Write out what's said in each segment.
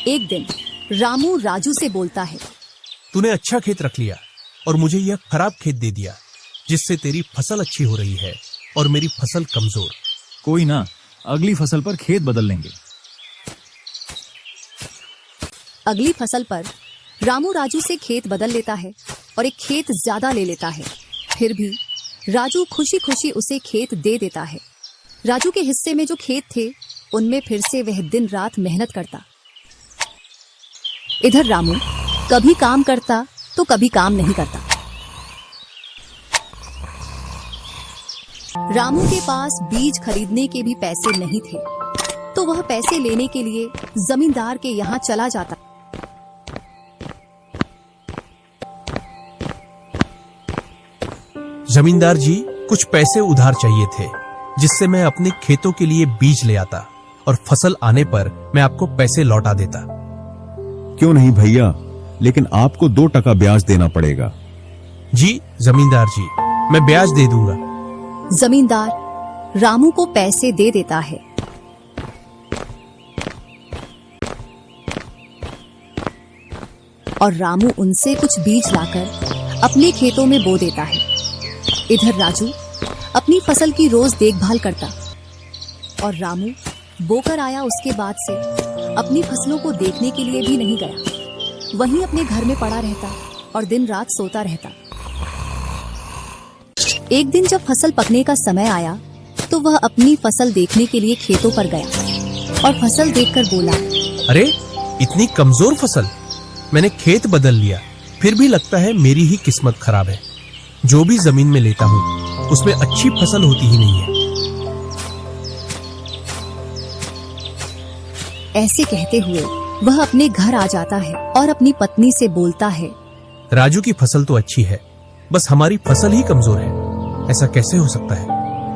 एक दिन रामू राजू से बोलता है, तूने अच्छा खेत रख लिया और मुझे यह खराब खेत दे दिया, जिससे तेरी फसल अच्छी हो रही है और मेरी फसल कमजोर। कोई ना, अगली फसल पर खेत बदल लेंगे। अगली फसल पर रामू राजू से खेत बदल लेता है और एक खेत ज्यादा ले लेता है। फिर भी राजू खुशी खुशी उसे खेत दे देता है। राजू के हिस्से में जो खेत थे उनमें फिर से वह दिन रात मेहनत करता। इधर रामू कभी काम करता तो कभी काम नहीं करता। रामू के पास बीज खरीदने के भी पैसे नहीं थे, तो वह पैसे लेने के लिए जमींदार के यहाँ चला जाता। जमींदार जी, कुछ पैसे उधार चाहिए थे, जिससे मैं अपने खेतों के लिए बीज ले आता और फसल आने पर मैं आपको पैसे लौटा देता। क्यों नहीं भैया, लेकिन आपको 2% ब्याज देना पड़ेगा। जी जमींदार जी, मैं ब्याज दे दूंगा। जमींदार रामू को पैसे दे देता है। और रामू उनसे कुछ बीज लाकर अपने खेतों में बो देता है। इधर राजू अपनी फसल की रोज देखभाल करता और रामू बोकर आया उसके बाद से अपनी फसलों को देखने के लिए भी नहीं गया। वहीं अपने घर में पड़ा रहता और दिन रात सोता रहता। एक दिन जब फसल पकने का समय आया तो वह अपनी फसल देखने के लिए खेतों पर गया और फसल देखकर बोला, अरे इतनी कमजोर फसल! मैंने खेत बदल लिया, फिर भी लगता है मेरी ही किस्मत खराब है। जो भी जमीन में लेता हूँ उसमें अच्छी फसल होती ही नहीं है। ऐसे कहते हुए वह अपने घर आ जाता है और अपनी पत्नी से बोलता है, राजू की फसल तो अच्छी है, बस हमारी फसल ही कमजोर है। ऐसा कैसे हो सकता है?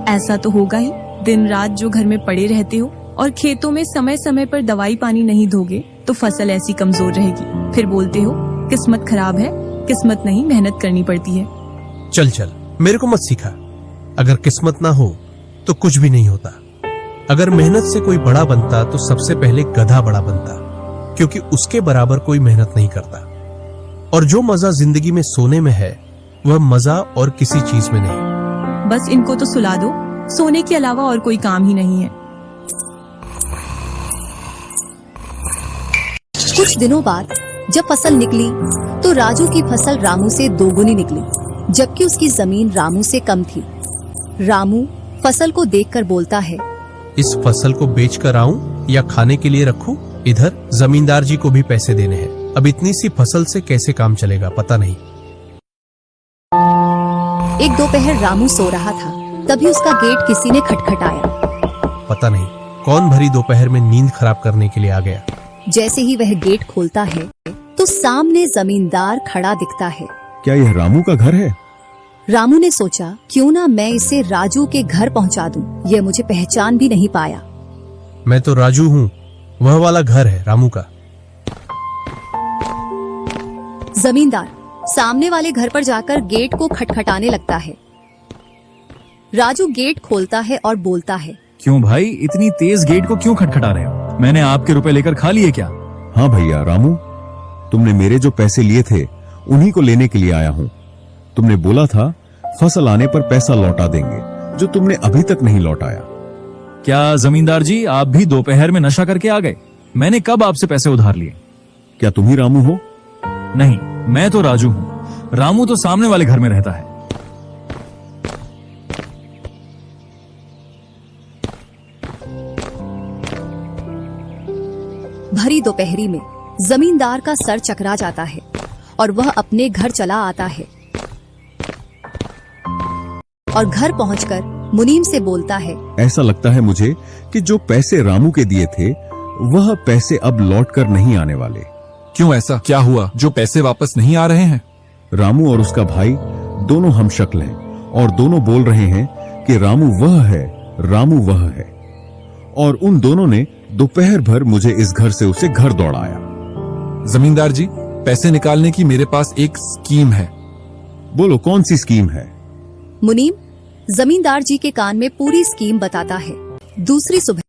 ऐसा तो होगा ही। दिन रात जो घर में पड़े रहते हो और खेतों में समय समय पर दवाई पानी नहीं दोगे तो फसल ऐसी कमजोर रहेगी। फिर बोलते हो किस्मत खराब है। किस्मत नहीं, मेहनत करनी पड़ती है। चल चल, मेरे को मत सिखा। अगर किस्मत ना हो तो कुछ भी नहीं होता। अगर मेहनत से कोई बड़ा बनता तो सबसे पहले गधा बड़ा बनता, क्योंकि उसके बराबर कोई मेहनत नहीं करता। और जो मजा जिंदगी में सोने में है वह मजा और किसी चीज में नहीं। बस इनको तो सुला दो, सोने के अलावा और कोई काम ही नहीं है। कुछ दिनों बाद जब फसल निकली तो राजू की फसल रामू से दोगुनी निकली, जबकि उसकी जमीन रामू से कम थी। रामू फसल को देखकर बोलता है, इस फसल को बेच कर आऊं या खाने के लिए रखूं? इधर जमींदार जी को भी पैसे देने हैं। अब इतनी सी फसल से कैसे काम चलेगा पता नहीं। एक दोपहर रामू सो रहा था, तभी उसका गेट किसी ने खटखटाया। पता नहीं कौन भरी दोपहर में नींद खराब करने के लिए आ गया। जैसे ही वह गेट खोलता है तो सामने जमींदार खड़ा दिखता है। क्या यह रामू का घर है? रामू ने सोचा, क्यों ना मैं इसे राजू के घर पहुंचा दूं। यह मुझे पहचान भी नहीं पाया। मैं तो राजू हूँ, वह वाला घर है रामू का। जमींदार सामने वाले घर पर जाकर गेट को खटखटाने लगता है। राजू गेट खोलता है और बोलता है, क्यों भाई, इतनी तेज गेट को क्यों खटखटा रहे हो? मैंने आपके रुपए लेकर खा लिए क्या? हाँ भैया रामू, तुमने मेरे जो पैसे लिए थे उन्हीं को लेने के लिए आया हूँ। तुमने बोला था फसल आने पर पैसा लौटा देंगे, जो तुमने अभी तक नहीं लौटाया। क्या जमींदार जी, आप भी दोपहर में नशा करके आ गए? मैंने कब आपसे पैसे उधार लिए? क्या तुम ही रामू हो? नहीं, मैं तो राजू हूँ। रामू तो सामने वाले घर में रहता है। भरी दोपहरी में जमींदार का सर चकरा जाता है और वह अपने घर चला आता है और घर पहुंचकर मुनीम से बोलता है, ऐसा लगता है मुझे कि जो पैसे रामू के दिए थे वह पैसे अब लौट कर नहीं आने वाले। क्यों, ऐसा क्या हुआ जो पैसे वापस नहीं आ रहे हैं? रामू और उसका भाई दोनों हमशक्ल हैं और दोनों बोल रहे हैं कि रामू वह है, रामू वह है। और उन दोनों ने दोपहर भर मुझे इस घर से उसे घर दौड़ाया। जमींदार जी, पैसे निकालने की मेरे पास एक स्कीम है। बोलो, कौन सी स्कीम है? मुनीम जमींदार जी के कान में पूरी स्कीम बताता है। दूसरी सुबह